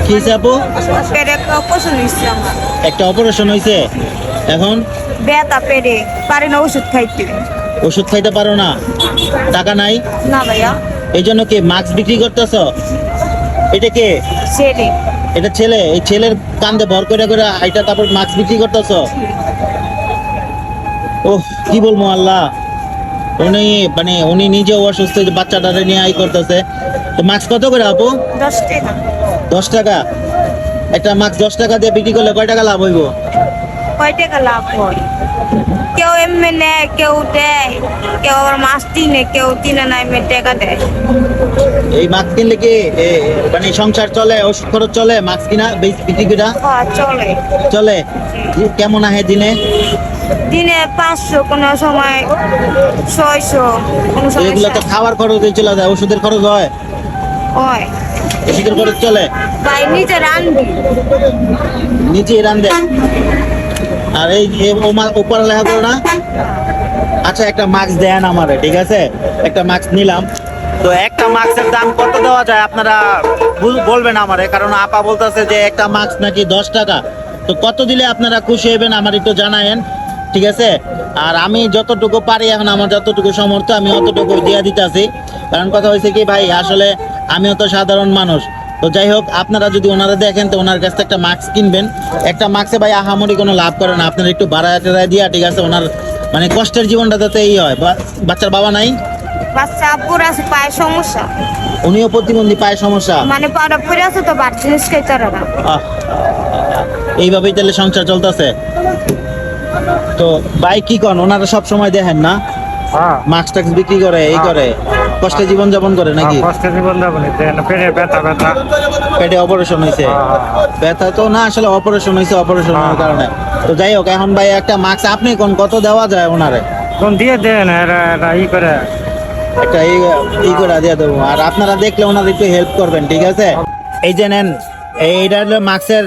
কি হয়েছে আপু? পেটে একটা অপারেশন হয়েছে আমার। একটা অপারেশন হয়েছে, এখন ব্যথা পেটে, পারি না ওষুধ খাইতে। ওষুধ খাইতে পারো না, টাকা নাই, না ভাইয়া, এই জন্য কি মাস্ক বিক্রি করতেছ? এটা কে? ছেলে। এটা ছেলে, এই ছেলের কান্দে ভর করে করে এটা তারপর মাস্ক বিক্রি করতেছ? ওহ, কি বলবো আল্লাহ, উনি মানে উনি নিজেও অসুস্থ, যে বাচ্চাটারে নিয়ে আই করতেছে। তো মাস্ক কত করে আপু? 10 টাকা। 10 টাকা একটা মাস্ক। 10 টাকা দিয়ে বিক্রি করলে কয় টাকা লাভ হইব? কয় টাকা লাভ হয়? কেউ এমনি নেয়, কেউ দেয়, কেউ আবার মাছ কিনে, কেউ কিনে না এমনি টাকা দেয়। এই মাস্ক কিনলে কি মানে সংসার চলে, ওষুধ খরচ চলে? মাস্ক কিনা বিক্রি কিনা হ্যাঁ, চলে। চলে? কেমন আহে দিনে? দিনে 500, কোনো সময় 600, কোনো সময় এগুলো তো 700 খাবার খরচে চলে যায়, ওষুধের খরচ হয়? হয়। ওষুধের খরচ চলে? ভাই নিজে রান্ধি। নিজেই রান্ধে? আর এই উপর লেখা করো না? আচ্ছা, একটা মাস্ক দেন আমারে, ঠিক আছে? একটা মাস্ক নিলাম। তো একটা মাস্কের দাম কত দেওয়া যায় আপনারা বলবেন আমারে, কারণ আপা বলতেছে যে একটা মাস্ক নাকি 10 টাকা। তো কত দিলে আপনারা খুশি হবেন আমার একটু জানায়েন, ঠিক আছে? আর আমি যতটুকু পারি, এখন আমার যতটুকু সামর্থ্য আমি অতটুকু দিয়ে দিতেছি। কারণ কথা হয়েছে কি ভাই, আসলে আমিও তো সাধারণ মানুষ। তো যাই হোক, আপনারা যদি ওনারা দেখেন তো ওনার কাছ থেকে একটা মাস্ক কিনবেন। একটা মাস্কে ভাই আহামরি কোনো লাভ করে না, আপনারা একটু বাড়ায় টেরায় দিয়া, ঠিক আছে? ওনার মানে কষ্টের জীবনটা যাতে এই হয়। বাচ্চার বাবা নাই? বাচ্চা আপুর আছে, পায়ে সমস্যা। উনিও প্রতিবন্ধী, পায়ে সমস্যা। মানে পাড়া পরে আছে তো, বার জিনিস খাইতে পারে না। আহ, এইভাবেই তাহলে সংসার চলতেছে। তো ভাই কি কন, ওনারা সব সময় দেখেন না হ্যাঁ, মাস্ক টাক্স বিক্রি করে, এই করে, কষ্টে জীবন যাপন করে নাকি? কষ্টের জীবন যাপন, পেটে ব্যথা ব্যথা। পেটে অপারেশন হয়েছে? ব্যথা তো না, আসলে অপারেশন হয়েছে, অপারেশনের কারণে। তো যাই হোক, এখন ভাই একটা মাস্ক আপনি কোন কত দেওয়া যায় ওনারে? কোন দিয়ে দেন এরা ই করে। একটা ই করে দিয়ে দেবো। আর আপনারা দেখলে ওনার একটু হেল্প করবেন, ঠিক আছে? এই যে নেন, এইটা হলো মাস্কের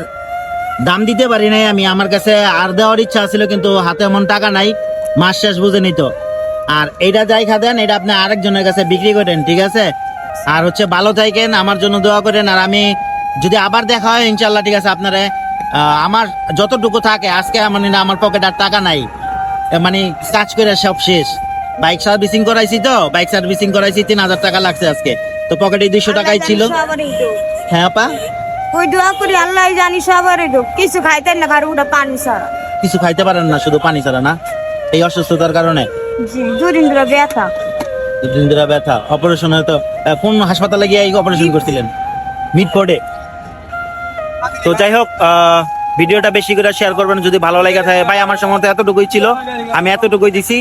দাম দিতে পারি নাই আমি, আমার কাছে আর দেওয়ার ইচ্ছা ছিল, কিন্তু হাতে এমন টাকা নাই, মাস শেষ বুঝে নিত। আর এইটা যাই খাদেন, এটা আপনি আরেকজনের কাছে বিক্রি করেন, ঠিক আছে? আর হচ্ছে ভালো থাকেন, আমার জন্য দোয়া করেন। আর আমি যদি আবার দেখা হয় ইনশাল্লাহ, ঠিক আছে? আপনারা আমার যতটুকু থাকে, আজকে মানে না আমার পকেট আর টাকা নাই, মানে কাজ করে সব শেষ। বাইক সার্ভিসিং করাইছি, তো বাইক সার্ভিসিং করাইছি, 3000 টাকা লাগছে আজকে। তো পকেটে 200 টাকাই ছিল। সবারই দুঃখ। হ্যাঁ আপা, ওই দোয়া করি, আল্লাহ জানি সবারই দুঃখ। কিছু খাইতেন না, কারো ওটা পানি ছাড়া। কিছু খাইতে পারেন না, শুধু পানি ছাড়া না? এই অসুস্থতার কারণে জি, দুদিন ধরে ব্যথা। দুদিন ধরে ব্যথা। অপারেশন হয়তো কোন হাসপাতালে গিয়ে এই অপারেশন করছিলেন? মিডফোর্ডে। তো যাই হোক, ভিডিওটা বেশি করে শেয়ার করবেন যদি ভালো লাগে থাকে। ভাই আমার সময় এতটুকুই ছিল, আমি এতটুকুই দিছি।